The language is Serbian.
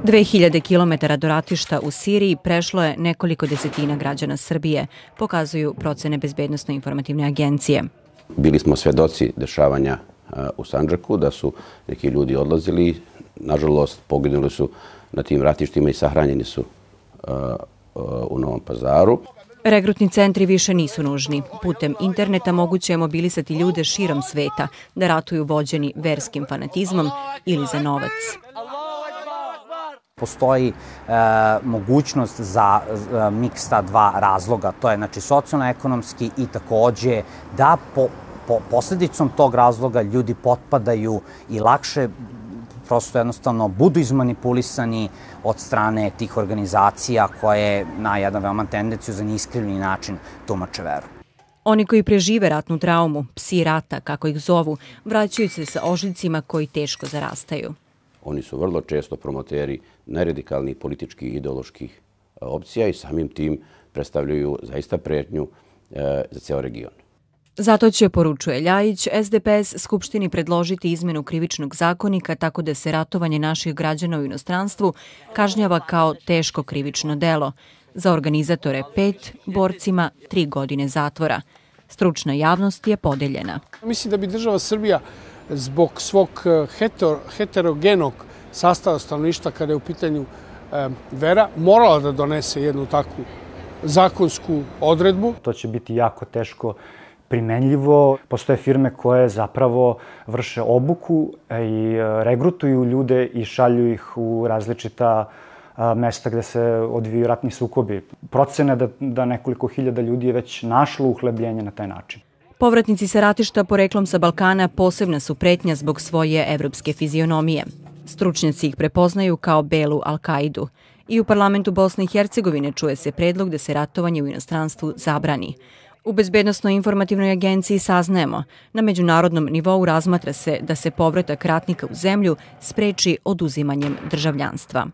2000 kilometara do ratišta u Siriji prešlo je nekoliko desetina građana Srbije, pokazuju procene Bezbednosno-informativne agencije. Bili smo svedoci dešavanja u Sandžaku, da su neki ljudi odlazili. Nažalost, poginuli su na tim ratištima i sahranjeni su u Novom Pazaru. Regrutni centri više nisu nužni. Putem interneta moguće je mobilisati ljude širom sveta da ratuju vođeni verskim fanatizmom ili za novac. Postoji mogućnost za miks ta dva razloga, to je znači socijalno-ekonomski i takođe da posledicom tog razloga ljudi potpadaju i lakše prosto jednostavno budu izmanipulisani od strane tih organizacija koje na jedan veoma tendenciozan i iskrivljeni način tumače veru. Oni koji prežive ratnu traumu, psi rata, kako ih zovu, vraćaju se sa ožiljcima koji teško zarastaju. Oni su vrlo često promoteri neradikalnih političkih i ideoloških opcija i samim tim predstavljaju zaista pretnju za ceo region. Zato će, poručuje Ljajić, SDPS Skupštini predložiti izmenu krivičnog zakonika tako da se ratovanje naših građana u inostranstvu kažnjava kao teško krivično delo. Za organizatore 5, borcima 3 godine zatvora. Stručna javnost je podeljena. Mislim da bi država Srbija zbog svog heterogenog sastava stanovništva kada je u pitanju vera morala da donese jednu takvu zakonsku odredbu. To će biti jako teško primenljivo. Postoje firme koje zapravo vrše obuku i regrutuju ljude i šalju ih u različita mesta gde se odvijaju ratni sukobi. Procena da nekoliko hiljada ljudi je već našlo uhlebljenje na taj način. Povratnici sa ratišta poreklom sa Balkana posebna su pretnja zbog svoje evropske fizionomije. Stručnjaci ih prepoznaju kao belu Al-Kaidu. I u parlamentu Bosne i Hercegovine čuje se predlog da se ratovanje u inostranstvu zabrani. U Bezbednosno-informativnoj agenciji saznajemo, na međunarodnom nivou razmatra se da se povratak ratnika u zemlju spreči oduzimanjem državljanstva.